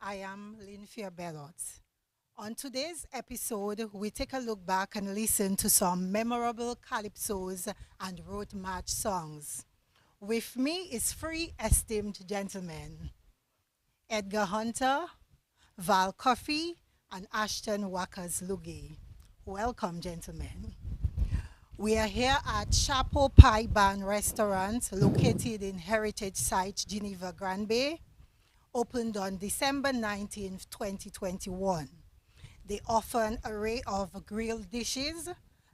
I am Linfia Bellot. On today's episode, we take a look back and listen to some memorable Calypsos and road march songs. With me is three esteemed gentlemen, Edgar Hunter, Val Cuffy, and Ashton Walker's Lugay. Welcome, gentlemen. We are here at Chapeau Pie Bar Restaurant, located in Heritage Site, Geneva, Grand Bay, opened on December 19th, 2021. They offer an array of grilled dishes,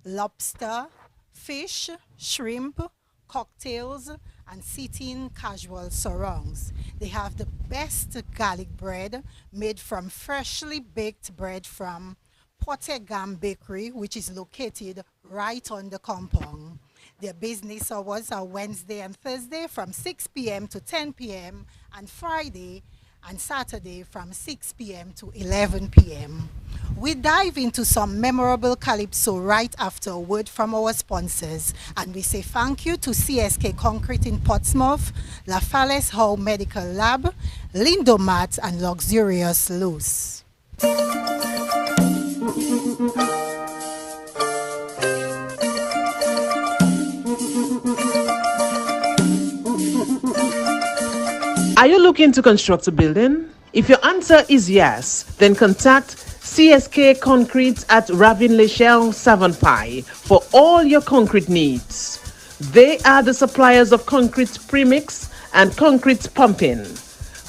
lobster, fish, shrimp, cocktails, and sitting casual sarongs. They have the best garlic bread made from freshly baked bread from Portegam Bakery, which is located right on the compound. Their business hours are Wednesday and Thursday from 6 p.m. to 10 p.m. and Friday and Saturday from 6 p.m. to 11 p.m. We dive into some memorable Calypso right after a word from our sponsors, and we say thank you to CSK Concrete in Portsmouth, La Falaise Howe Medical Lab, Lindomat, and Luxurious Loose. Are you looking to construct a building? If your answer is yes, then contact CSK Concrete at Ravin Lechelle Savonpai for all your concrete needs. They are the suppliers of concrete premix and concrete pumping.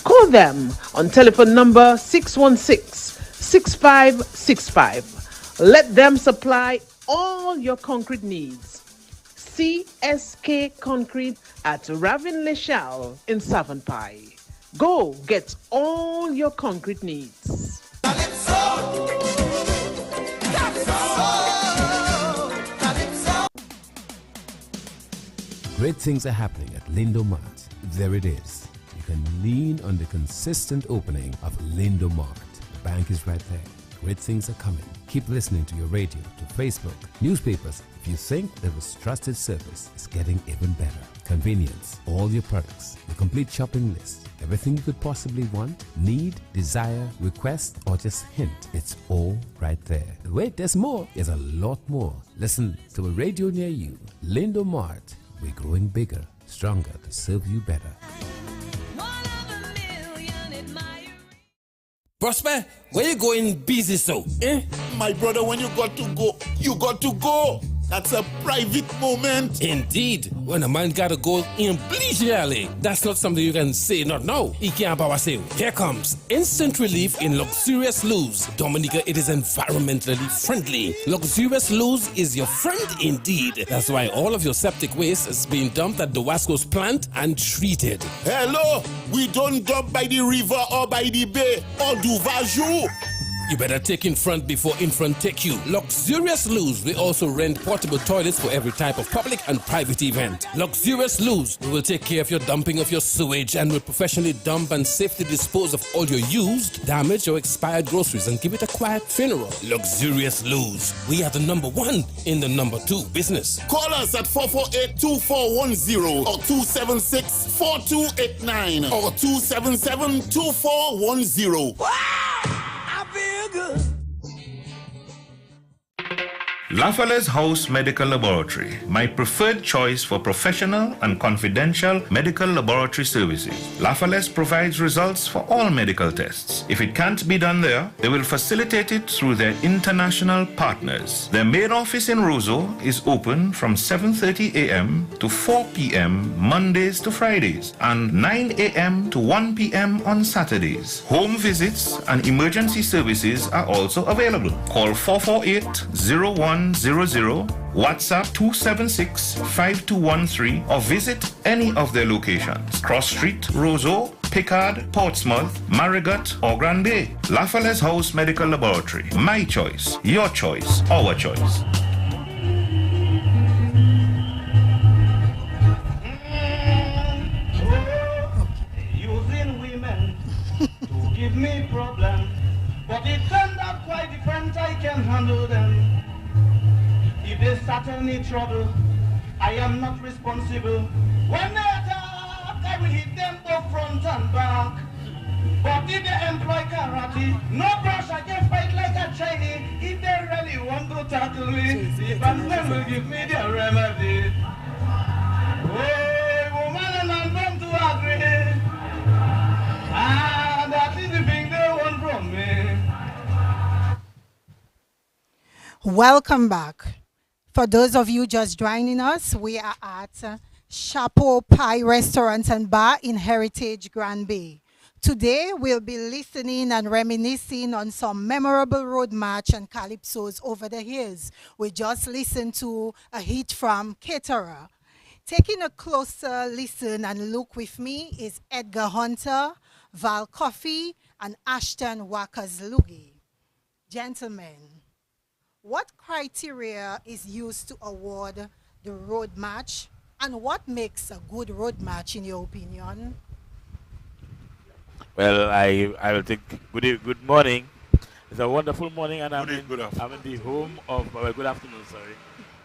Call them on telephone number 616-6565. Let them supply all your concrete needs. CSK Concrete at Ravin Lechelle in Savonpai. Go get all your concrete needs. Calypso! Calypso! Calypso! Great things are happening at Lindomart. There it is. You can lean on the consistent opening of Lindomart. The bank is right there. Great things are coming. Keep listening to your radio, to Facebook, newspapers. If you think there is trusted service, it's getting even better. Convenience, all your products, the complete shopping list, everything you could possibly want, need, desire, request, or just hint. It's all right there. Wait, there's more. There's a lot more. Listen to a radio near you. Lindomart. We're growing bigger, stronger to serve you better. Prosper, where you going busy so? Eh? My brother, when you got to go, you got to go. That's a private moment. Indeed, when a man gotta go in bleacherly, that's not something you can say not now. He can't power say. Here comes instant relief in luxurious loose. Dominica, it is environmentally friendly. Luxurious loose is your friend indeed. That's why all of your septic waste is being dumped at the Wasco's plant and treated. Hello, we don't dump by the river or by the bay or do vajou. You better take in front before in front take you. Luxurious Loose, we also rent portable toilets for every type of public and private event. Luxurious Loose, we will take care of your dumping of your sewage and will professionally dump and safely dispose of all your used, damaged or expired groceries and give it a quiet funeral. Luxurious Loose, we are the number one in the number two business. Call us at 448-2410 or 276-4289 or 277-2410. Wow! I feel good. La Falaise House Medical Laboratory, my preferred choice for professional and confidential medical laboratory services. La Falaise provides results for all medical tests. If it can't be done there, they will facilitate it through their international partners. Their main office in Roseau is open from 7:30 a.m. to 4 p.m. Mondays to Fridays and 9 a.m. to 1 p.m. on Saturdays. Home visits and emergency services are also available. Call 448-0100, WhatsApp 276-5213 or visit any of their locations. Cross Street, Roseau, Pickard, Portsmouth, Marigot or Grand Bay. La Falaise House Medical Laboratory. My choice, your choice, our choice. Using women to give me problems, but it turned out quite different. I can handle them. If they start any trouble, I am not responsible. When they attack, I will hit them both front and back. But if they employ karate, no brush, I can fight like a Chinese. If they really want to tackle me, the bandman will give me the remedy. Oh, woman and man come to agree. Ah, that is the thing they want from me. Welcome back. For those of you just joining us, we are at Chapeau Pie Restaurant and Bar in Heritage Grand Bay. Today, we'll be listening and reminiscing on some memorable road march and calypsos over the years. We just listened to a hit from Caterer. Taking a closer listen and look with me is Edgar Hunter, Val Cuffy, and Ashton Walker's Lugay. Gentlemen, what criteria is used to award the road march, and what makes a good road march in your opinion? Well, I will think good morning. It's a wonderful morning, and I'm in the home of good afternoon, sorry,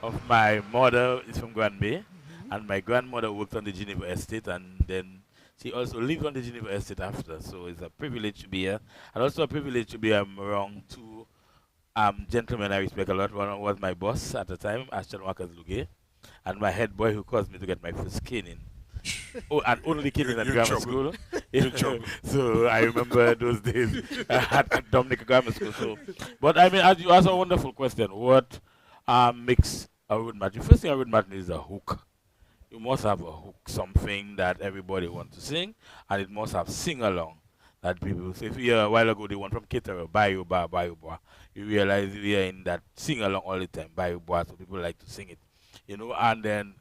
of my mother is from Grand Bay, and my grandmother worked on the Geneva Estate, and then she also lived on the Geneva Estate after. So it's a privilege to be here, and also a privilege to be around two gentlemen I respect a lot. One was my boss at the time, Ashton Walker's Lugay, and my head boy who caused me to get my first caning. Oh, and only caning at grammar school. So I remember those days at Dominic Grammar School. So, but I mean, as you asked a wonderful question, what makes a road march? The first thing a road march is a hook. You must have a hook, something that everybody wants to sing, and it must have sing along that people. So if you hear a while ago the one from Caterer, Bayou Bar, Bayou Bar, you realize we are in that sing along all the time, Bayou Bar, so people like to sing it, you know. And then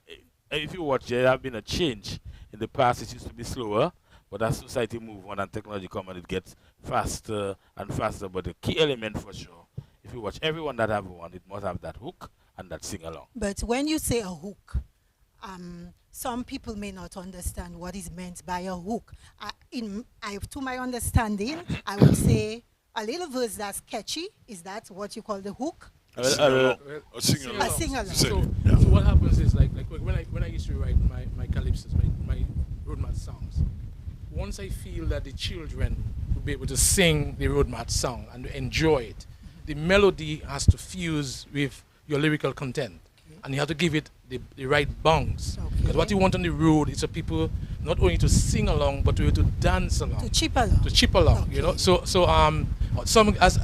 if you watch, there have been a change. In the past, it used to be slower, but as society moves on and technology comes, and it gets faster and faster. But the key element for sure, if you watch everyone that have one, it must have that hook and that sing along. But when you say a hook, some people may not understand what is meant by a hook. To my understanding, I would say a little verse that's catchy. Is that what you call the hook? A sing-along. A sing-along. So what happens is like when I used to write my calypsos, my road march songs, once I feel that the children will be able to sing the road march song and enjoy it, the melody has to fuse with your lyrical content. And you have to give it the right bounce. Because what you want on the road is for people not only to sing along, but to dance along. To chip along. To chip along, you know. So some, as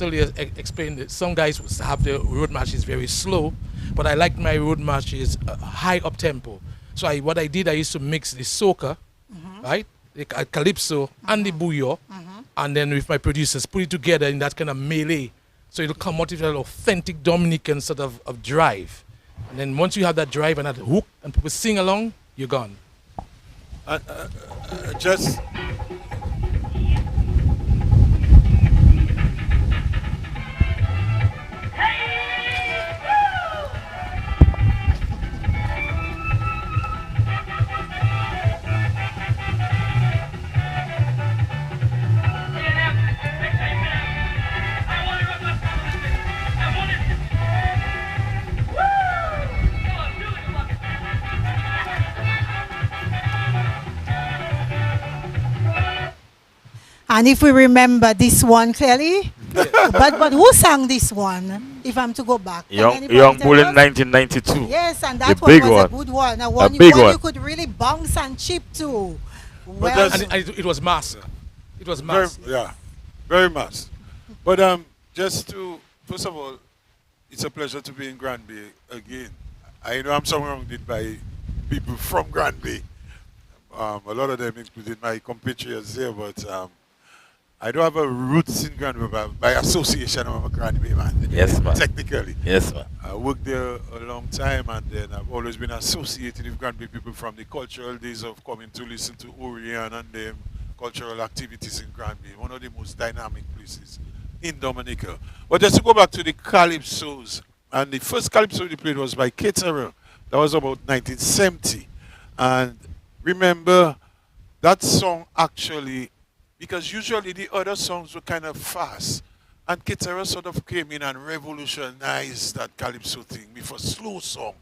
earlier explained, some guys have the road marches very slow, but I like my road marches high up tempo. So what I did, I used to mix the soca, right, the calypso and the bouillon, and then with my producers put it together in that kind of melee. So it'll come out with an authentic Dominican sort of drive. And then once you have that drive and that hook and people sing along, you're gone. Just And if we remember this one clearly, but who sang this one? If I'm to go back, Young Bull in 1992. Yes, and that one was a good one. And one you could really bounce and chip to. Well, and it was mass. It was mass. Very mass. But just to first of all, it's a pleasure to be in Grand Bay again. I know I'm surrounded by people from Grand Bay. A lot of them including my compatriots here, but I don't have a roots in Grand Bay by association. I'm a Grand Bay man. Yes, man. Technically. Yes, man. I worked there a long time, and then I've always been associated with Grand Bay people from the cultural days of coming to listen to Orion and them cultural activities in Grand Bay. One of the most dynamic places in Dominica. But just to go back to the Calypsos, and the first Calypso we played was by Caterer. That was about 1970. And remember, that song actually, because usually the other songs were kind of fast, and Caterer sort of came in and revolutionized that Calypso thing with a slow song.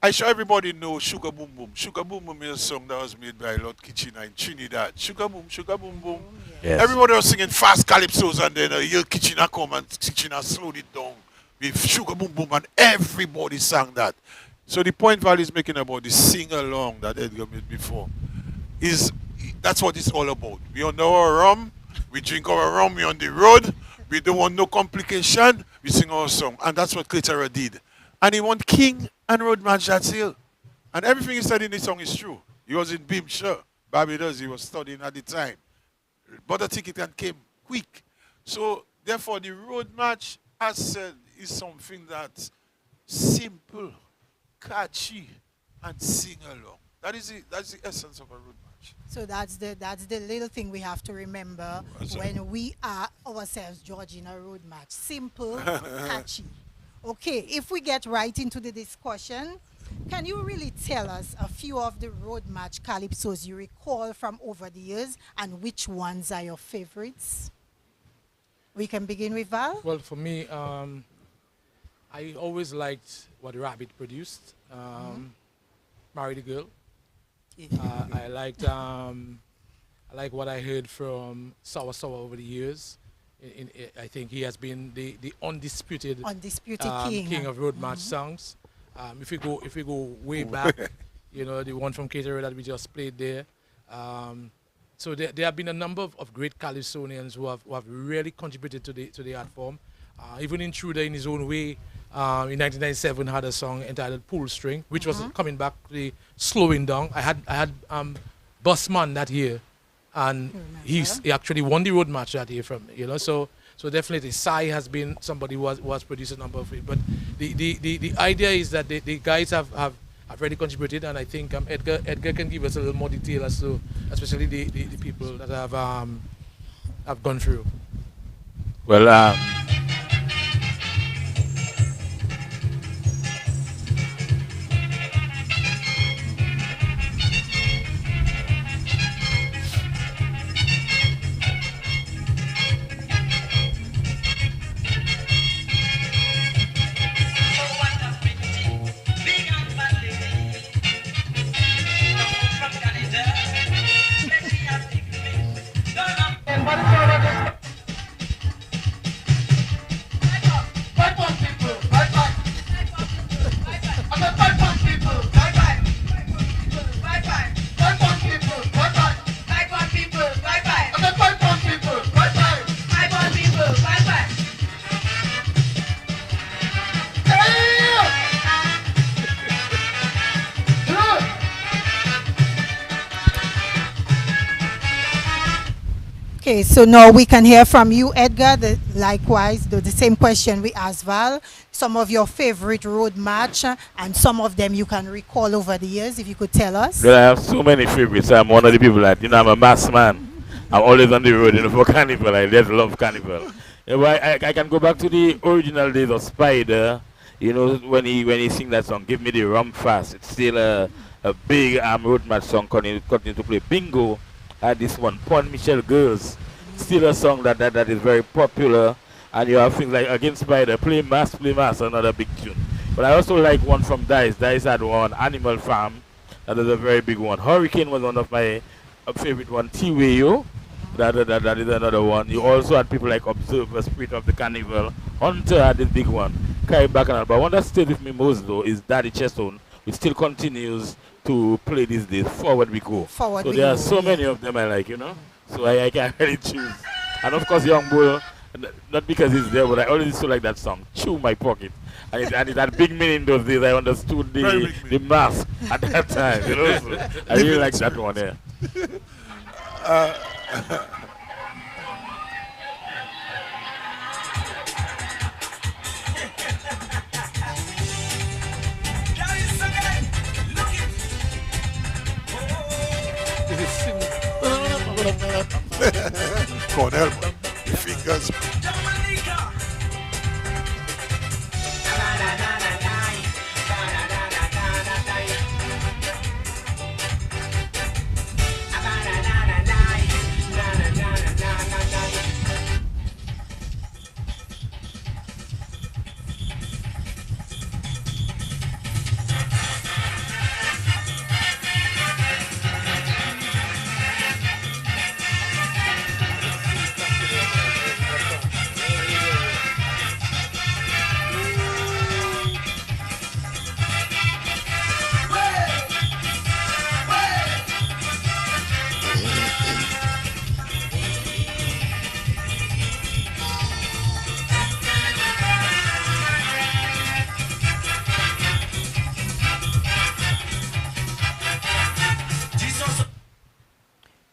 I sure everybody know Sugar Boom Boom. Sugar Boom Boom is a song that was made by Lord Kitchener in Trinidad. Sugar Boom Boom. Yes. Everybody was singing fast calypsos and then your Kitchener come and Kitchener slowed it down with Sugar Boom Boom and everybody sang that. So the point Val is making about the sing-along that Edgar made before is that's what it's all about. We on our rum, we drink our rum, we on the road, we don't want no complication, we sing our song. And that's what Clitera did. And he won King and Road March that hill. And everything he said in the song is true. He was in Bimshire, Barbados, he was studying at the time. But the ticket and came quick. So therefore the road march, as said, is something that's simple, catchy, and sing along. That's the essence of a road march. So that's the little thing we have to remember when we are ourselves judging a road match. Simple, catchy. Okay, if we get right into the discussion, can you really tell us a few of the road match calypsos you recall from over the years and which ones are your favorites? We can begin with Val. Well, for me, I always liked what Rabbit produced. Marry the Girl. I like what I heard from Sour over the years. I think he has been the undisputed king of road march songs. If we go way back, you know, the one from Caterer that we just played there. So there have been a number of great Calypsonians who have really contributed to the art form. Even Intruder in his own way, in 1997 had a song entitled Pull String, which was coming back, the slowing down. I had Busman that year, and he actually won the road match that year from, you know, so definitely Sai has been somebody who was produced a number of it. But the idea is that the guys have really contributed, and I think Edgar can give us a little more detail as to especially the people that have gone through. Well, Okay, so now we can hear from you, Edgar. Likewise, the same question we asked Val. Some of your favorite road march, and some of them you can recall over the years, if you could tell us. Well, I have so many favorites. I'm one of the people that, you know, I'm a mass man. I'm always on the road, you know, for carnival. I just love carnival. You know, I can go back to the original days of Spider. You know, when he sing that song, Give Me the Rum Fast. It's still a big road march song. Continue to play Bingo. This one, Pon Michelle Girls, still a song that is very popular. And you have things like Against Spider, Play Mass, another big tune. But I also like one from Dice. Dice had one, Animal Farm, that is a very big one. Hurricane was one of my favorite one. T-Wayo, that is another one. You also had people like Observer, Spirit of the Carnival. Hunter had this big one. Carry Bacchanal. But one that stayed with me most though is Daddy Chestone, which still continues to play these days. Forward we go. So there are so many of them I like, you know. So I can't really choose. And of course Young Bull, not because he's there, but I always used to like that song, Chew My Pocket. And it had big meaning those days. I understood the mask at that time, you know. So I really like that one, yeah. Cornell, the fingers.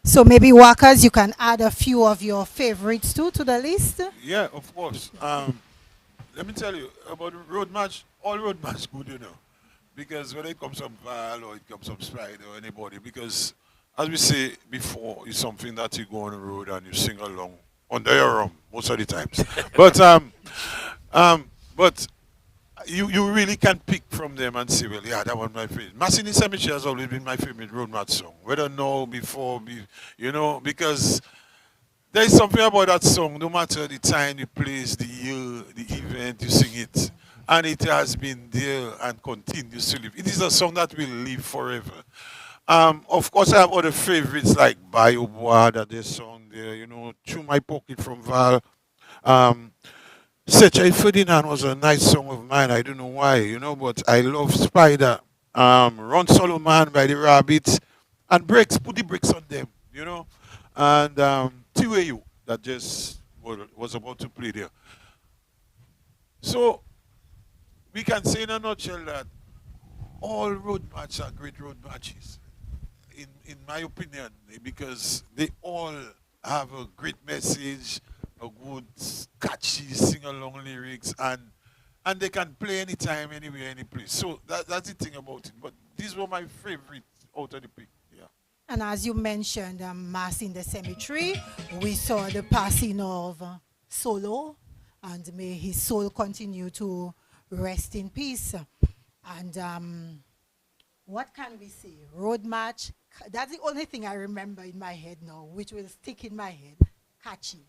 So maybe Workers, you can add a few of your favorites too to the list. Yeah, of course. Let me tell you about the road match. All road match good, because when it comes from Val or it comes from Sprite or anybody, because as we say before, it's something that you go on the road and you sing along under your rum most of the times. But you really can pick from them and say, well, yeah, that was my favorite. Mass in the Cemetery has always been my favorite road match song. Whether now, before, because there is something about that song, no matter the time, the place, the year, the event, you sing it. And it has been there and continues to live. It is a song that will live forever. Of course, I have other favorites like Bayo Bois, that there's song there, Through My Pocket from Val. Secha Ferdinand was a nice song of mine. I don't know why, but I love Spider. Run Solo Man by the Rabbits. And Breaks, put the bricks on them, And TWU, that just was about to play there. So, we can say in a nutshell that all road matches are great road matches, in my opinion, because they all have a great message, a good, catchy, sing-along lyrics, and they can play anytime, anywhere, any place. So that's the thing about it. But these were my favorites out of the pick. Yeah. And as you mentioned, Mass in the Cemetery, we saw the passing of Solo, and may his soul continue to rest in peace. And what can we say? Road match. That's the only thing I remember in my head now, which will stick in my head. Catchy.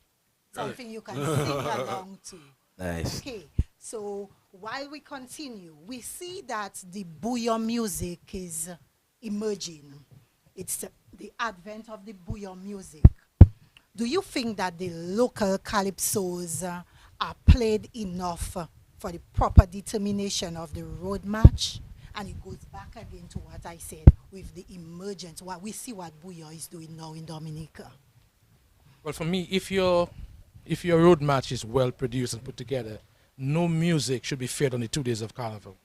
Something you can sing along to. Nice. Okay, so while we continue, we see that the bouyon music is emerging. It's the advent of the bouyon music. Do you think that the local calypsos are played enough for the proper determination of the road match? And it goes back again to what I said with the emergence. What we see what bouyon is doing now in Dominica. Well, for me, if your road match is well produced and put together, no music should be fed on the 2 days of Carnival.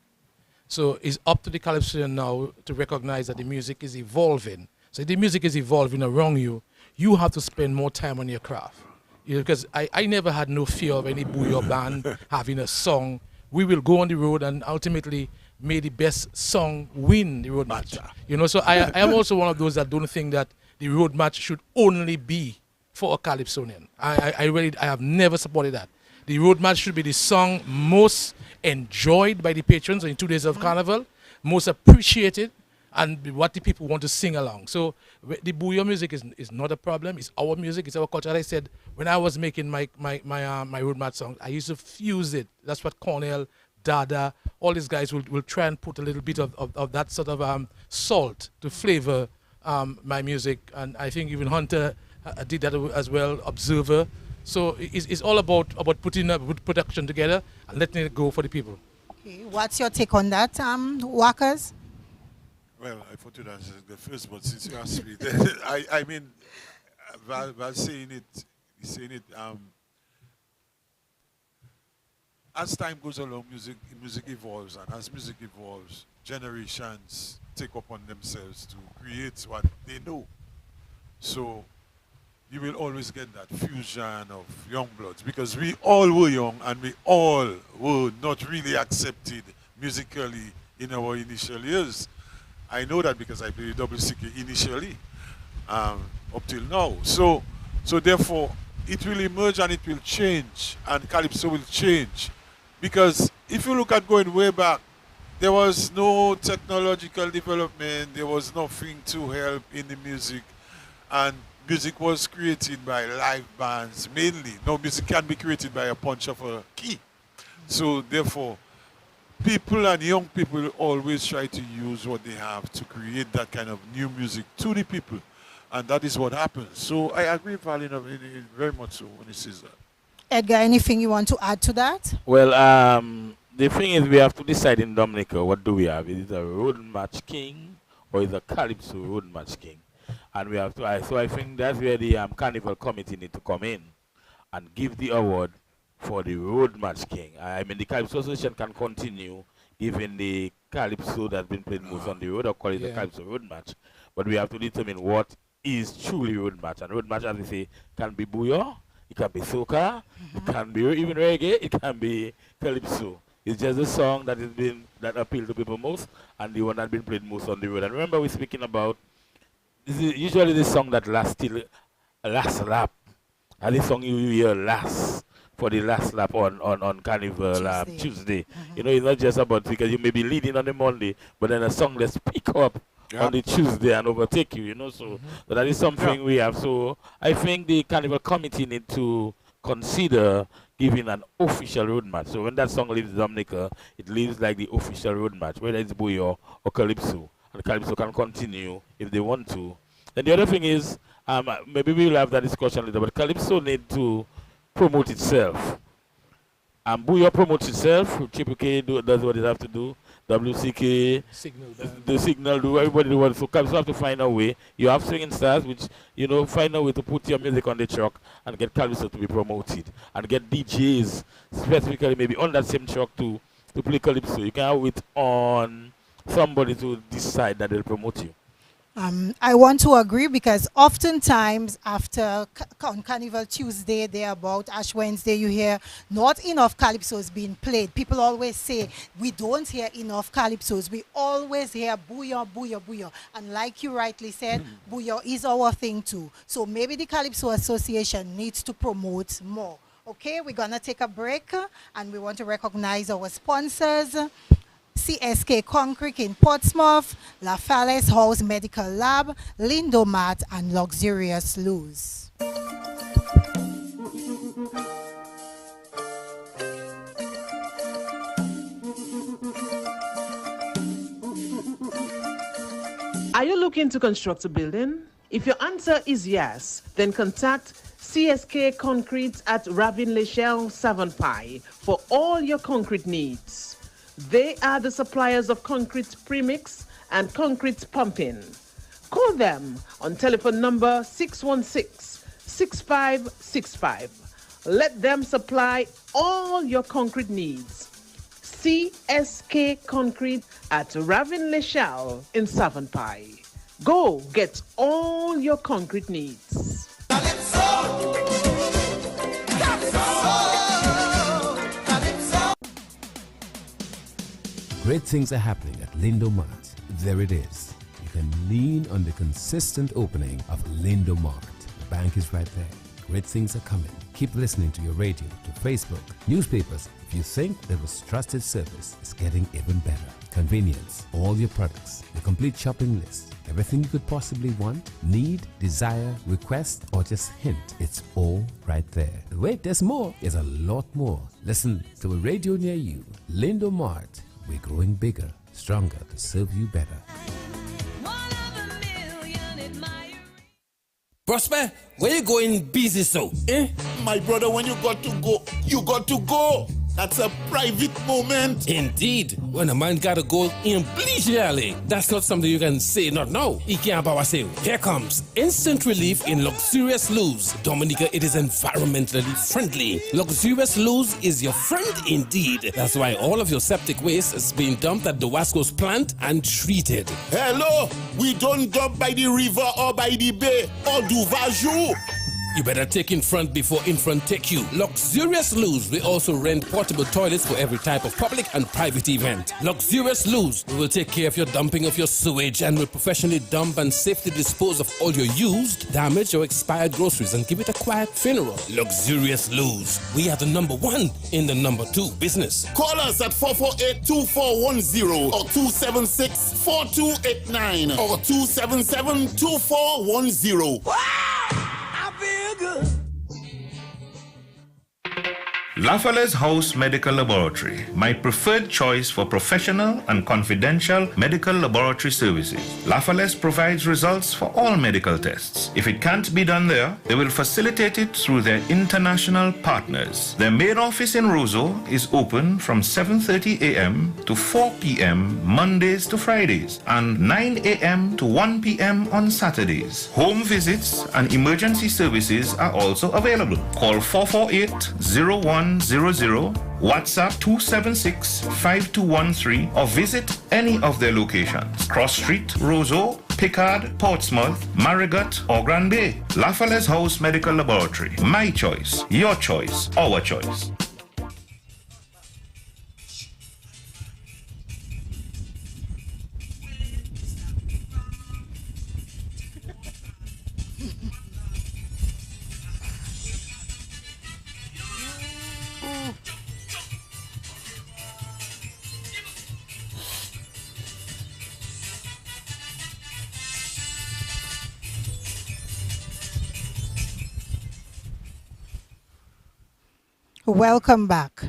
So it's up to the Calypso now to recognize that the music is evolving. So if the music is evolving around you, you have to spend more time on your craft. Because I never had no fear of any bouyon band having a song. We will go on the road and ultimately may the best song win the road match. So I am also one of those that don't think that the road match should only be for a Calypsonian. I have never supported that. The road match should be the song most enjoyed by the patrons in 2 days of Carnival, most appreciated, and what the people want to sing along. So the bouyon music is not a problem. It's our music. It's our culture. As I said, when I was making my road match songs, I used to fuse it. That's what Cornell, Dada, all these guys will try and put a little bit of that sort of salt to flavor my music. And I think even Hunter did that as well, Observer. So it's all about putting a good production together and letting it go for the people. Okay, what's your take on that, Workers? Well, I thought you'd answer the first, but since you asked me, I mean, Val saying it, as time goes along, music evolves, and as music evolves, generations take upon themselves to create what they know. So you will always get that fusion of young bloods, because we all were young and we all were not really accepted musically in our initial years. I know that because I played WCK initially up till now. So therefore, it will emerge and it will change, and Calypso will change. Because if you look at going way back, there was no technological development, there was nothing to help in the music, and music was created by live bands mainly. No, music can be created by a punch of a key. So therefore, people and young people always try to use what they have to create that kind of new music to the people. And that is what happens. So I agree, Valina, very much so when he says that. Edgar, anything you want to add to that? Well, the thing is we have to decide in Dominica, what do we have? Is it a road match king or is it a Calypso road match king? And we have to, so I think that's where the Carnival Committee need to come in and give the award for the road match king. I mean, the Calypso Association can continue giving the Calypso that's been played most on the road, or call it the Calypso road match. But we have to determine what is truly road match. And road match, as we say, can be booyah, it can be soca, it can be even reggae, it can be calypso. It's just a song that appeals to people most, and the one that been played most on the road. And remember, we're speaking about usually the song that lasts till last lap, and this song you hear last for the last lap on Carnival Tuesday. You know, it's not just about because you may be leading on the Monday, but then a song let's pick up on the Tuesday and overtake you. You know, so that is something we have. So I think the Carnival Committee need to consider giving an official road match. So when that song leaves Dominica, it leaves like the official road match, whether it's booyah or calypso, and Calypso can continue if they want to. Then the other thing is, maybe we'll have that discussion later, but Calypso need to promote itself. Booyah promotes itself. Triple K does what it have to do. WCK, the signal, do everybody do what. So Calypso have to find a way. You have swinging stars, which find a way to put your music on the truck and get Calypso to be promoted, and get DJs specifically maybe on that same truck to play Calypso. You can have it on somebody to decide that they'll promote you. I want to agree because oftentimes after on Carnival Tuesday, there about Ash Wednesday, you hear not enough calypsos being played. People always say we don't hear enough calypsos. We always hear booyah, booyah, booyah. And like you rightly said, booyah is our thing too. So maybe the Calypso Association needs to promote more. Okay, we're going to take a break and we want to recognize our sponsors. CSK Concrete in Portsmouth, La Falaise House Medical Lab, Lindomat, and Luxurious Luz. Are you looking to construct a building? If your answer is yes, then contact CSK Concrete at Ravin Lechelle Savonpai for all your concrete needs. They are the suppliers of concrete premix and concrete pumping. Call them on telephone number 616-6565. Let them supply all your concrete needs. CSK Concrete at Ravin Lechelle in Savonpai. Go get all your concrete needs. Great things are happening at Lindomart. There it is. You can lean on the consistent opening of Lindomart. The bank is right there. Great things are coming. Keep listening to your radio, to Facebook, newspapers. If you think there was trusted service, it's getting even better. Convenience, all your products, the complete shopping list, everything you could possibly want, need, desire, request, or just hint. It's all right there. Wait, there's more. There's a lot more. Listen to a radio near you. Lindomart. We're growing bigger, stronger to serve you better. Prosper, where you going busy so? My brother, when you got to go, you got to go. That's a private moment. Indeed. When a man gotta go in leisurely, that's not something you can say not now. Here comes instant relief in Luxurious Luz. Dominica, it is environmentally friendly. Luxurious Luz is your friend indeed. That's why all of your septic waste is being dumped at the Wasco's plant and treated. Hello, we don't dump by the river or by the bay or do vajou. You better take in front before in front take you. Luxurious Luz, we also rent portable toilets for every type of public and private event. Luxurious Luz, we will take care of your dumping of your sewage and will professionally dump and safely dispose of all your used, damaged or expired groceries and give it a quiet funeral. Luxurious Luz, we are the number one in the number two business. Call us at 448-2410 or 276-4289 or 277-2410. Wow! Good. La Falaise House Medical Laboratory, my preferred choice for professional and confidential medical laboratory services. La Falaise provides results for all medical tests. If it can't be done there, they will facilitate it through their international partners. Their main office in Roseau is open from 7:30 a.m. to 4 p.m. Mondays to Fridays and 9 a.m. to 1 p.m. on Saturdays. Home visits and emergency services are also available. Call 448-0100, WhatsApp 276-5213 or visit any of their locations. Cross Street, Roseau, Picard, Portsmouth, Marigot, or Grand Bay. Lafayette's House Medical Laboratory. My choice, your choice, our choice. Welcome back.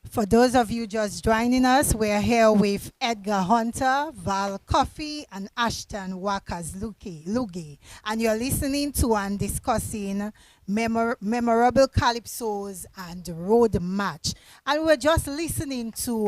For those of you just joining us, we're here with Edgar Hunter, Val Cuffy, and Ashton Wakas Lugay. And you're listening to and discussing memorable calypsos and road match. And we're just listening to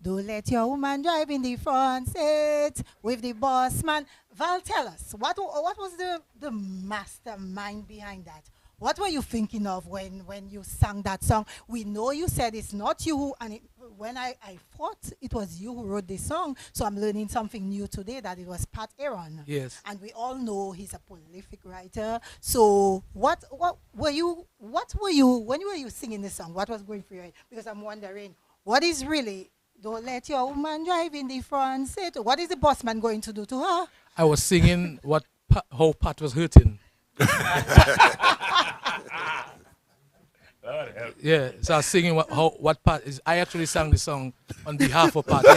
Don't Let Your Woman Drive in the Front Seat with the boss man. Val, tell us, what was the mastermind behind that? What were you thinking of when you sang that song? We know you said it's not you, and when I thought it was you who wrote the song, so I'm learning something new today, that it was Pat Aaron. Yes. And we all know he's a prolific writer. So what were you when you were singing this song? What was going through your head? Because I'm wondering, what is really Don't Let Your Woman Drive in the Front Seat? What is the boss man going to do to her? I was singing how Pat was hurting. Yeah, so I was singing what Pat is. I actually sang the song on behalf of Pat at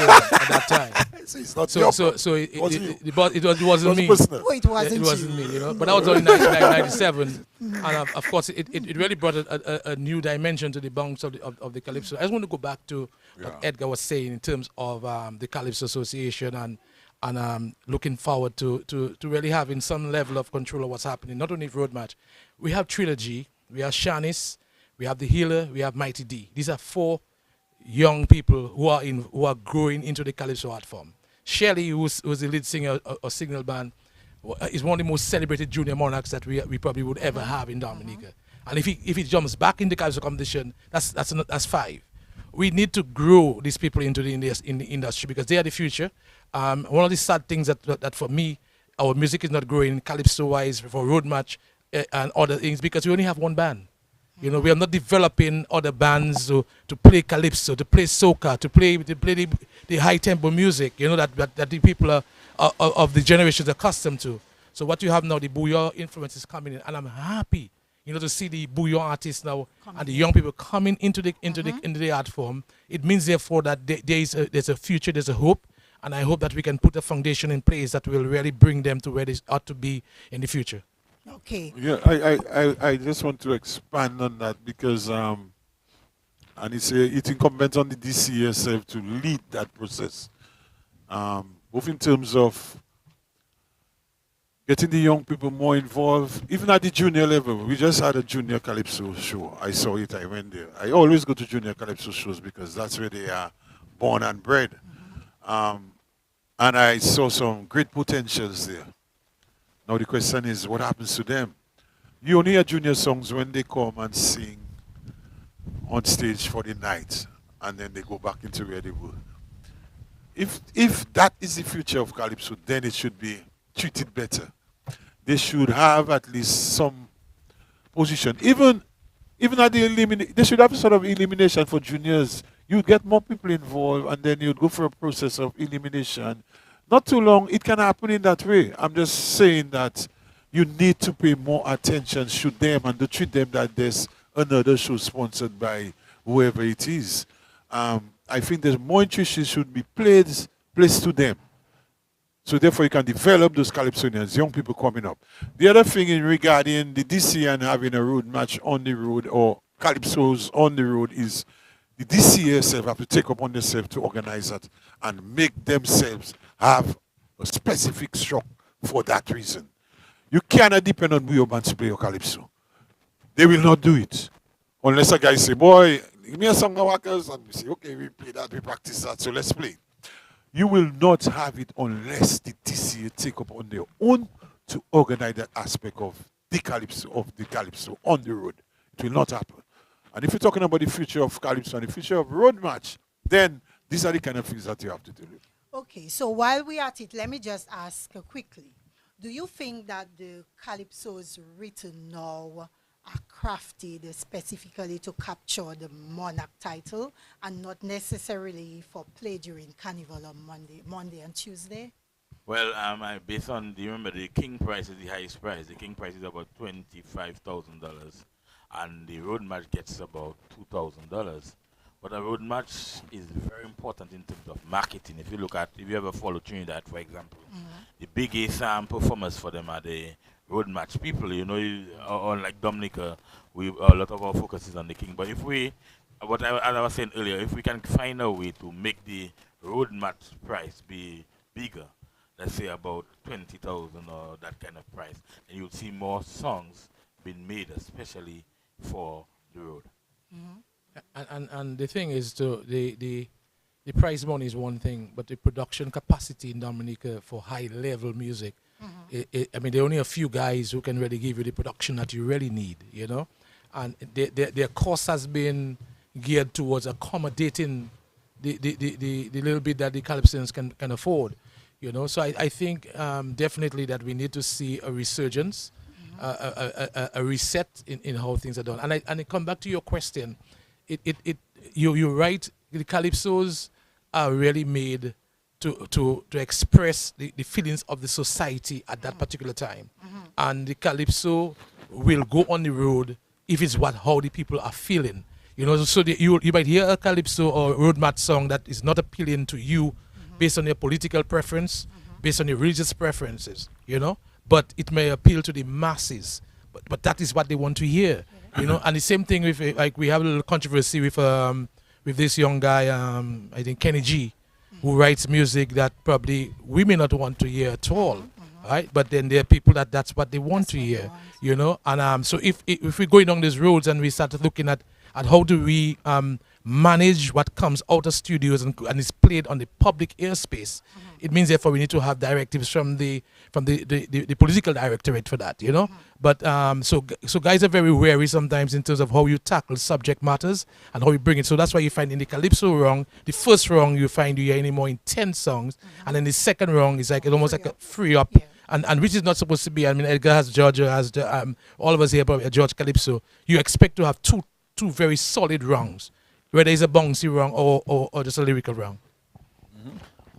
that time. So it's not it wasn't me. Oh, it wasn't me, you know. But that was only 1997, and of course it really brought a new dimension to the bounce of the Calypso. I just want to go back to what Edgar was saying in terms of the Calypso Association and looking forward to really having some level of control of what's happening. Not only road match, we have Trilogy, we have Shanice, we have the Healer, we have Mighty D. These are 4 young people who are growing into the Calypso art form. Shelley, who's the lead singer of Signal Band, is one of the most celebrated junior monarchs that we probably would ever have in Dominica. And if he jumps back in the Calypso competition, that's 5. We need to grow these people into the industry because they are the future. One of the sad things that for me, our music is not growing Calypso-wise for road match and other things because we only have one band. You know, we are not developing other bands to play Calypso, to play soca, to play the high tempo music, you know, that the people are of the generations are accustomed to. So what you have now, the bouillon influence is coming in, and I'm happy, you know, to see the bouillon artists now and the young people coming into the art form. It means therefore that there's a future, there's a hope, and I hope that we can put a foundation in place that will really bring them to where they ought to be in the future. Okay. Yeah, I just want to expand on that because and it's incumbent on the DC itself to lead that process, both in terms of getting the young people more involved, even at the junior level. We just had a junior Calypso show. I saw it, I went there. I always go to junior Calypso shows because that's where they are born and bred. And I saw some great potentials there. Now the question is, what happens to them? You only hear junior songs when they come and sing on stage for the night, and then they go back into where they were. If that is the future of Calypso, then it should be treated better. They should have at least some position. Even at the they should have a sort of elimination for juniors. You get more people involved, and then you'd go for a process of elimination. Not too long, it can happen in that way. I'm just saying that you need to pay more attention to them and to treat them that there's another show sponsored by whoever it is. I think there's more interest should be placed to them. So therefore you can develop those Calypsonians, young people coming up. The other thing in regarding the DC and having a road match on the road or Calypsos on the road is the DC itself have to take upon themselves to organize that and make themselves have a specific structure for that reason. You cannot depend on Buyo Band to play your Calypso. They will not do it. Unless a guy say, boy, give me a song of workers, and we say, okay, we play that, we practice that, so let's play. You will not have it unless the DCA take up on their own to organize that aspect of the Calypso on the road. It will not happen. And if you're talking about the future of Calypso and the future of road match, then these are the kind of things that you have to do with. Okay, so while we're at it, let me just ask quickly. Do you think that the Calypsos written now are crafted specifically to capture the monarch title and not necessarily for play during Carnival on Monday and Tuesday? Well, based on, do you remember the king price is the highest price? The king price is about $25,000, and the road match gets about $2,000. But a road match is very important in terms of marketing. If you ever follow Trinidad, for example, the biggest performers for them are the road match people. You know, unlike Dominica, a lot of our focus is on the king. But as I was saying earlier, if we can find a way to make the road match price be bigger, let's say about 20,000 or that kind of price, and you'll see more songs being made, especially for the road. And the thing is, the prize money is one thing, but the production capacity in Dominica for high level music, I mean, there are only a few guys who can really give you the production that you really need, you know, and their cost has been geared towards accommodating the little bit that the Calypsons can afford, you know. So I think definitely that we need to see a resurgence, a reset in how things are done. And I come back to your question. You're right. The Calypsos are really made to express the feelings of the society at that particular time, and the Calypso will go on the road if it's how the people are feeling. You know, so you might hear a Calypso or road match song that is not appealing to you based on your political preference, based on your religious preferences. You know, but it may appeal to the masses. But that is what they want to hear. You know, and the same thing with like we have a little controversy with this young guy, I think Kenny G, who writes music that probably we may not want to hear at all, right? But then there are people that's what they want to hear, you know. And so if we're going down these roads and we start looking at how do we manage what comes out of studios and is played on the public airspace, it means therefore we need to have directives from the political directorate for that, you know. But so guys are very wary sometimes in terms of how you tackle subject matters and how you bring it. So that's why you find in the Calypso rung, the first rung you find you hear any more intense songs, and then the second rung is like almost like a free up. And which is not supposed to be. I mean, Edgar has George, has all of us here, probably George Calypso. You expect to have two very solid rungs, whether it's a bouncy rung or just a lyrical rung.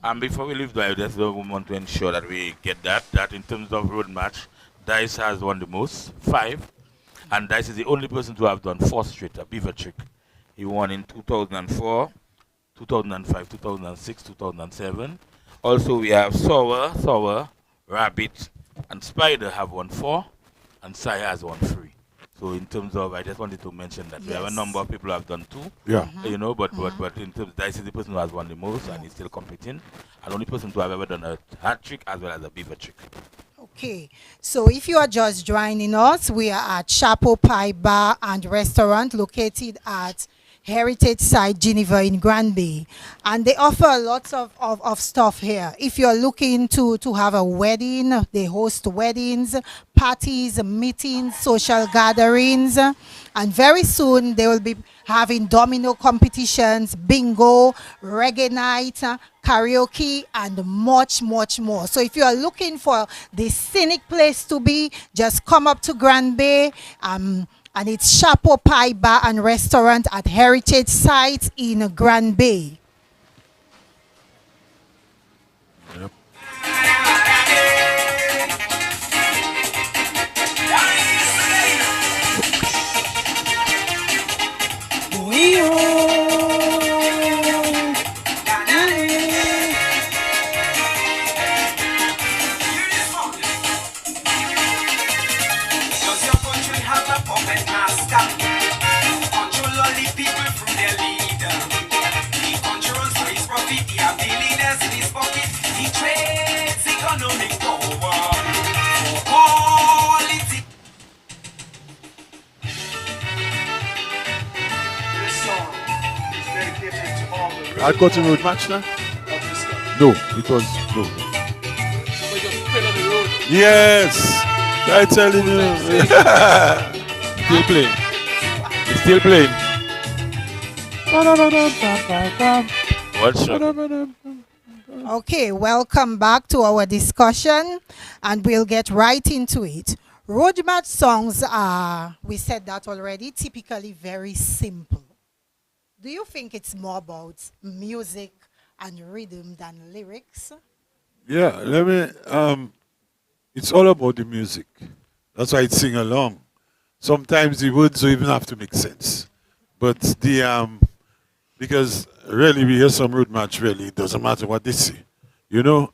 And before we leave, I just want to ensure that we get that in terms of road match, Dice has won the most, 5, and Dice is the only person to have done 4 straight, a beaver trick. He won in 2004, 2005, 2006, 2007. Also, we have Sour, Rabbit, and Spider have won 4, and Sai has won 3. So in terms of, I just wanted to mention that we have a number of people who have done 2. Yeah. You know, but in terms of Dice is the person who has won the most and he's still competing. And only person to have ever done a hat trick as well as a beaver trick. Okay, so if you are just joining us, we are at Chapeau Pie Bar and Restaurant located at Heritage Site Geneva in Granby, and they offer a lot of stuff here. If you're looking to have a wedding, they host weddings, parties, meetings, social gatherings, and very soon they will be having domino competitions, bingo, reggae night, karaoke, and much more. So if you are looking for the scenic place to be, just come up to Granby. And it's Chapeau Pie Bar and Restaurant at Heritage Site in Grand Bay. Yep. I'll go to road match now. No, it was no. Yes, I telling you. Still playing. It's still playing. What's Okay, welcome back to our discussion, and we'll get right into it. Road march songs are, we said that already, typically very simple. Do you think it's more about music and rhythm than lyrics? Yeah, it's all about the music. That's why I sing along. Sometimes the words don't even have to make sense. But because really we hear some road march, really, it doesn't matter what they say. You know?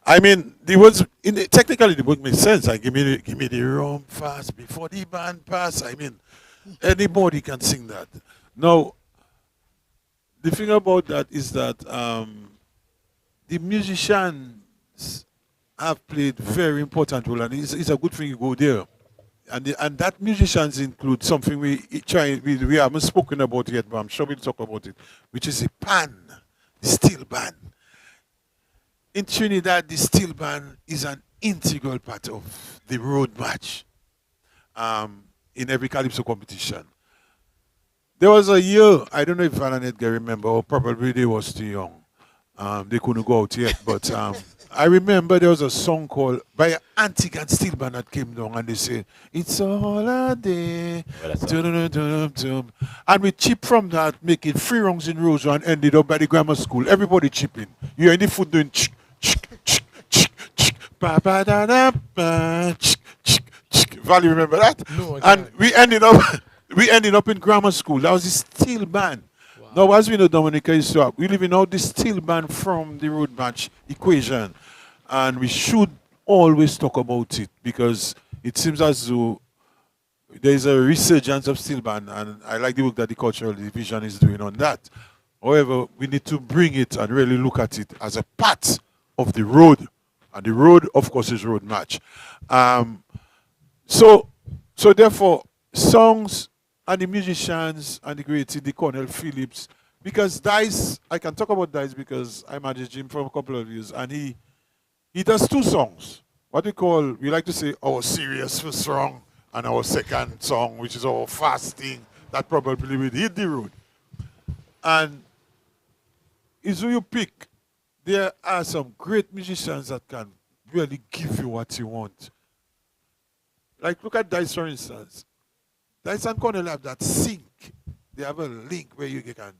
I mean, the words, technically the word makes sense. Like, give me the rum fast before the band pass. I mean, anybody can sing that. Now, the thing about that is that the musicians have played very important role, and it's a good thing you go there. And that musicians include something we haven't spoken about yet, but I'm sure we'll talk about it, which is the pan, the steel band. In Trinidad, the steel band is an integral part of the road march in every Calypso competition. There was a year, I don't know if Van and Edgar remember, or probably they was too young. They couldn't go out yet, but I remember there was a song called by an antique and steel band that came down, and they say, "It's all a day." And we chip from that, make it 3 rounds in rows and ended up by the grammar school. Everybody chipping. You hear the foot doing Val, you remember that? No, and we ended up in grammar school. That was the steel band. Wow. Now, as we know, Dominica is so we live in all the steel band from the road match equation. And we should always talk about it because it seems as though there is a resurgence of steel band, and I like the work that the cultural division is doing on that. However, we need to bring it and really look at it as a part of the road. And the road, of course, is road match. So therefore, songs and the musicians and the great the Cornell Phillips, because Dice, I can talk about Dice because I managed him for a couple of years, and he does 2 songs. What we like to say, our serious first song and our second song, which is our fasting, that probably will hit the road. And is who you pick. There are some great musicians that can really give you what you want. Like, look at Dice, for instance. Dice and Cornell have that sync. They have a link where you can,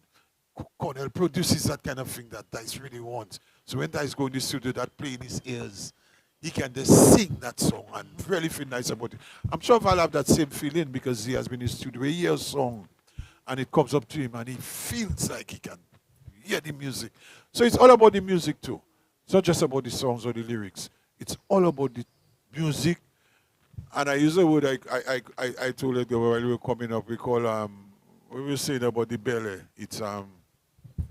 Cornell produces that kind of thing that Dice really wants. So when Dice go in the studio, that play in his ears, he can just sing that song and really feel nice about it. I'm sure Val have that same feeling because he has been in the studio. He hears a song and it comes up to him and he feels like he can hear the music. So it's all about the music too. It's not just about the songs or the lyrics. It's all about the music. And I use a word I told Edgar while we were coming up. We call we were saying about the belly. It's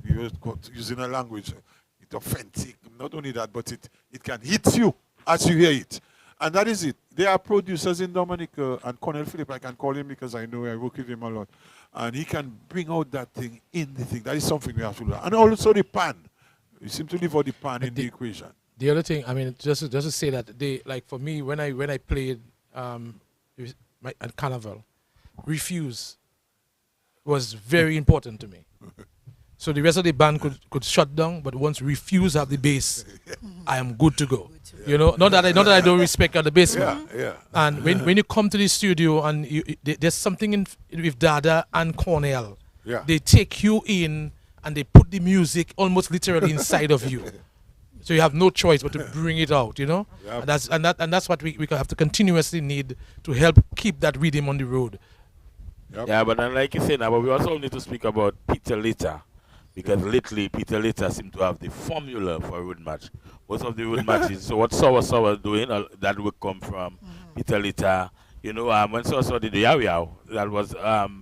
we were using a language. It's authentic. Not only that, but it can hit you as you hear it. And that is it. There are producers in Dominica and Cornell Phillip. I can call him because I know I work with him a lot. And he can bring out that thing in the thing. That is something we have to learn. And also the pan. We seem to leave out the pan in the equation. The other thing, I mean, just to say that like for me, when I played at Carnival, Refuse was very important to me. So the rest of the band could shut down, but once Refuse have the bass, I am good to go. You know, not that I don't respect the bass man. Yeah. And when you come to the studio and there's something with Dada and Cornell, they take you in and they put the music almost literally inside of you. So you have no choice but to bring it out, you know. Yep. And that's what we have to continuously need to help keep that rhythm on the road. Yep. Yeah, but then like you said now, but we also need to speak about Peter Litter. Because lately, Peter Litter seems to have the formula for a road match. Most of the road matches, so what Sour doing, that would come from Peter Litter. You know, when Sour did the Yow, that was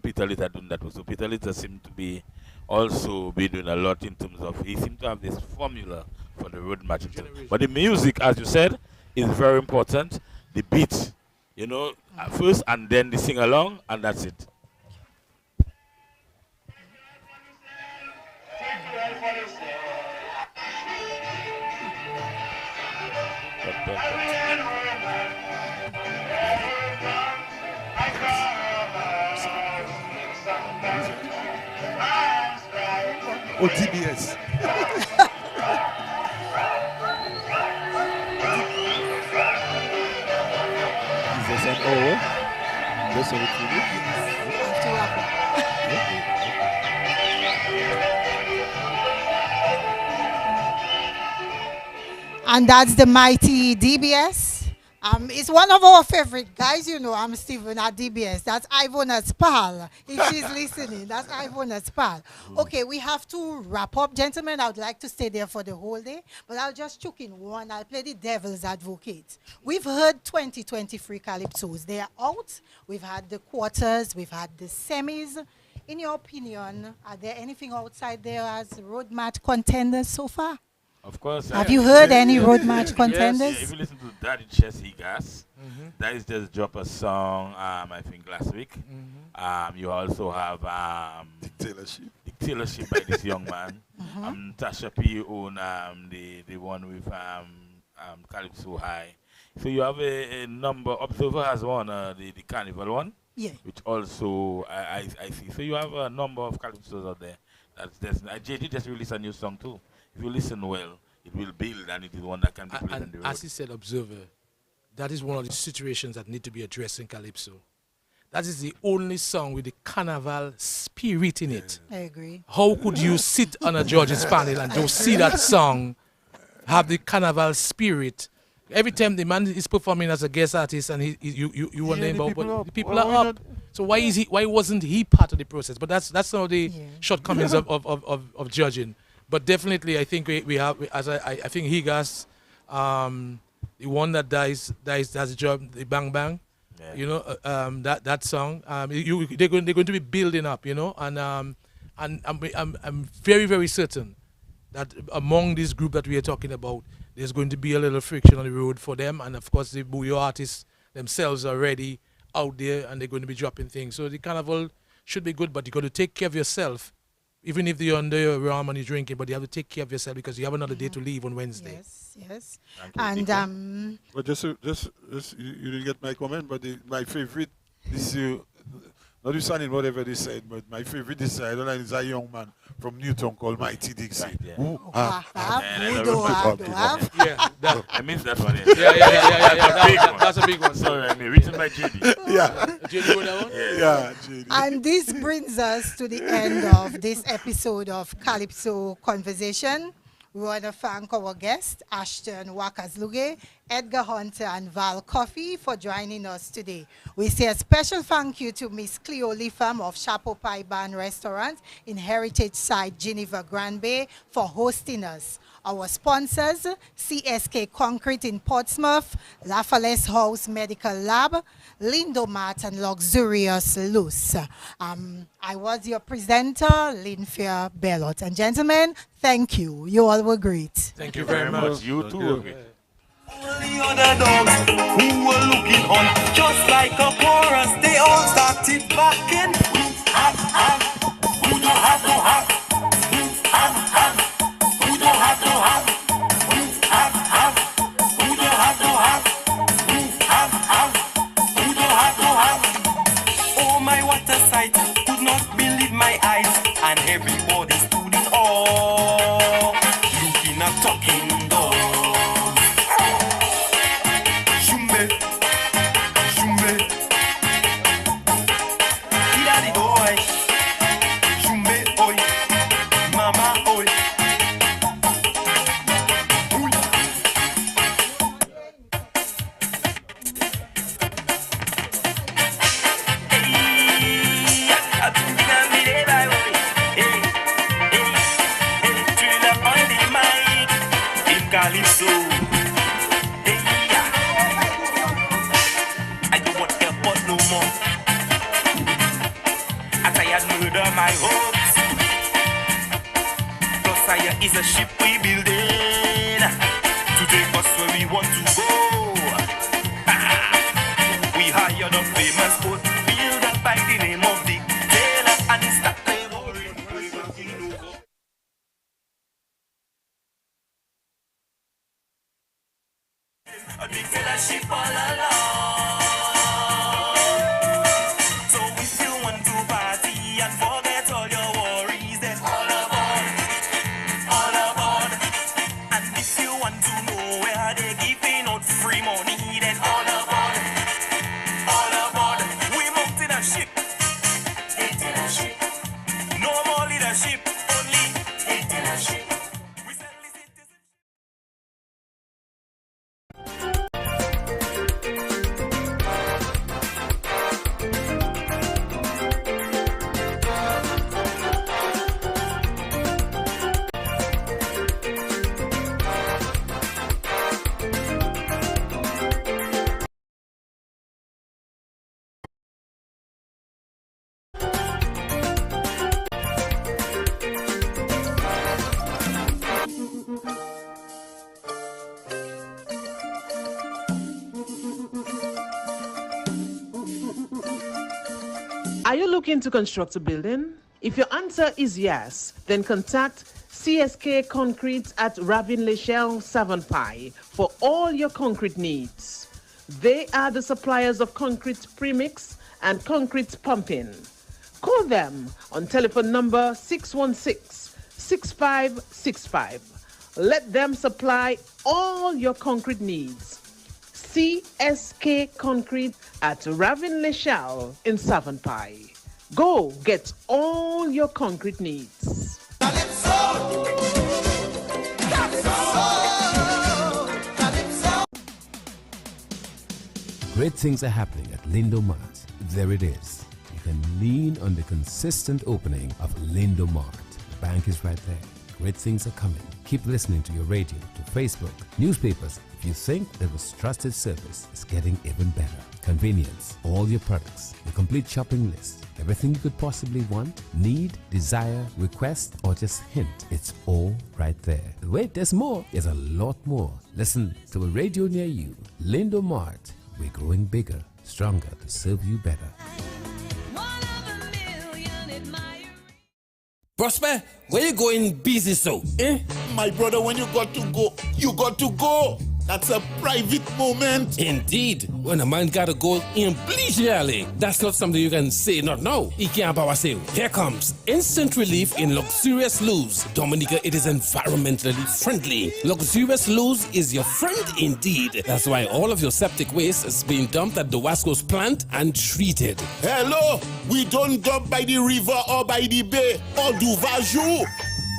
Peter Litter doing that. So Peter Litter seemed to be also be doing a lot in terms of, he seemed to have this formula for the road match. But the music, as you said, is very important. The beat, you know, first and then the sing-along, and that's it. Or TBS. Just an hour. Just over 2 weeks. And that's the mighty DBS. It's one of our favorite guys, you know. I'm Stephen at DBS. That's Ivona's pal. If she's listening, that's Ivona's pal. Okay, we have to wrap up, gentlemen. I would like to stay there for the whole day, but I'll just chuck in one. I'll play the devil's advocate. We've heard 2023 Calypsos. They are out. We've had the quarters. We've had the semis. In your opinion, are there anything outside there as road match contenders so far? Of course. Have you heard any road match contenders? Yes, if you listen to Daddy Chess Gas, that is just dropped a song, I think last week. You also have Dictatorship by this young man. Tasha P own the one with Calypso High. So you have a number. Observer has one, the Carnival one. Yeah. Which also I see. So you have a number of Calypsos out there. That's JD just released a new song too. If you listen well, it will build, and it is one that can be played on the road. As he said, observer, that is one of the situations that need to be addressed in Calypso. That is the only song with the carnival spirit in it. I agree. How could you sit on a judge's panel and just see that song have the carnival spirit? Every time the man is performing as a guest artist, and you wonder about, but the people are up. So why wasn't he part of the process? But that's some of the shortcomings of judging. But definitely, I think we have, as I think Higas, the one that does the job, the Bang Bang, you know, that song. They're going to be building up, you know, and I'm very, very certain that among this group that we are talking about, there's going to be a little friction on the road for them, and of course the Bouyo artists themselves are already out there and they're going to be dropping things. So the carnival should be good, but you got to take care of yourself. Even if you're under your rum and you're drinking, but you have to take care of yourself because you have another day to leave on Wednesday. Yes. And but just you didn't get my comment, but my favorite this not understanding whatever they said, but my favorite this I don't know is a young man from Newton called Mighty Dixie. I missed that one. Yeah. That's a big one. Sorry, I mean, written by JD. Yeah. JD wrote that one? Yeah, JD. And this brings us to the end of this episode of Calypso Conversation. We want to thank our guests, Ashton Lugay, Edgar Hunter, and Val Cuffy for joining us today. We say a special thank you to Miss Cleo Lifam of Chapeau Pie Bar Restaurant in Heritage Site, Geneva, Grand Bay, for hosting us. Our sponsors, CSK Concrete in Portsmouth, Lafales House Medical Lab, Lindomat, and Luxurious Loose. I was your presenter, Linfia Bellot. And gentlemen, thank you. You all were great. Thank you very much. You too were great. All the other dogs who were looking on, just like a chorus, they all started backing. Who don't have no have? Who don't have no have? Who don't have no have? Who don't have no have? Oh my, what a sight! Could not believe my eyes, and everybody stood in awe, looking at talking dogs. Calypso. Hey, yeah. I don't want airport no more. As I had murder my hopes. Plus I is a ship we building to take us where we want to go. We hired a famous boat builder by the name of the Taylor and it's that a dictatorship all along. So if you want to party and forget all your worries, then all aboard. And if you want to know where they're giving out free money, then all aboard. Are you looking to construct a building? If your answer is yes, then contact CSK Concrete at Ravin Lechelle Savonpai for all your concrete needs. They are the suppliers of concrete premix and concrete pumping. Call them on telephone number 616-6565. Let them supply all your concrete needs. CSK Concrete at Ravin Lechelle in Savonpai. Go get all your concrete needs. Calypso! Calypso! Calypso! Great things are happening at Lindo Mart. There it is. You can lean on the consistent opening of Lindo Mart. The bank is right there. Great things are coming. Keep listening to your radio, to Facebook, newspapers. If you think that was trusted service is getting even better. Convenience, all your products, the complete shopping list, everything you could possibly want, need, desire, request, or just hint. It's all right there. Wait, there's more. There's a lot more. Listen to a radio near you. Lindo Mart. We're growing bigger, stronger to serve you better. Prosper, where you going busy so? My brother, when you got to go, you got to go. That's a private moment. Indeed. When a man gotta go in leisurely, that's not something you can say not now. Here comes instant relief in luxurious loose. Dominica, it is environmentally friendly. Luxurious loose is your friend indeed. That's why all of your septic waste is being dumped at the Wasco's plant and treated. Hello, we don't dump by the river or by the bay or do vajou.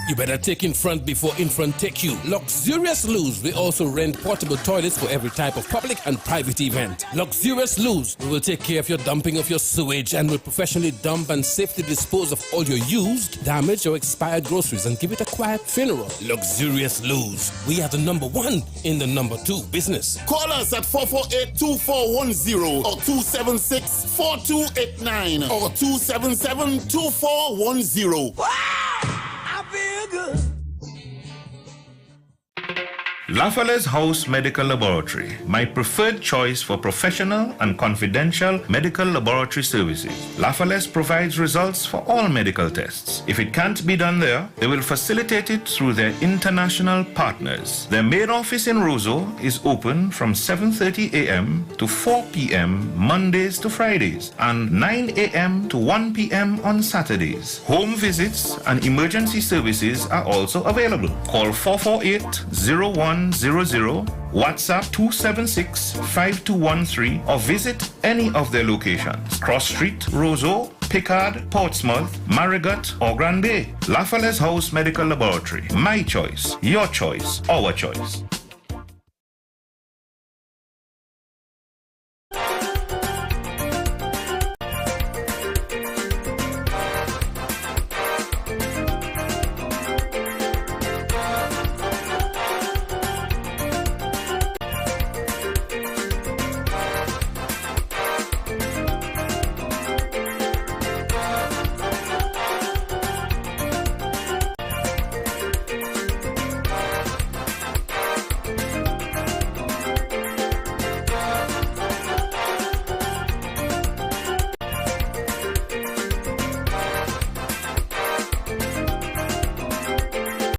You better take in front before in front take you. Luxurious Loose, we also rent portable toilets for every type of public and private event. Luxurious Loose, we will take care of your dumping of your sewage and will professionally dump and safely dispose of all your used, damaged or expired groceries and give it a quiet funeral. Luxurious Loose, we are the #1 in the #2 business. Call us at 448-2410 or 276-4289 or 277-2410. Lafale's House Medical Laboratory, my preferred choice for professional and confidential medical laboratory services. Lafale's provides results for all medical tests. If it can't be done there, they will facilitate it through their international partners. Their main office in Roseau is open from 7:30 a.m. to 4 p.m. Mondays to Fridays and 9 a.m. to 1 p.m. on Saturdays. Home visits and emergency services are also available. Call 448-0100, WhatsApp 276-5213 or visit any of their locations. Cross Street, Roseau, Pickard, Portsmouth, Marigot or Grand Bay. Lafale's House Medical Laboratory. My choice, your choice, our choice.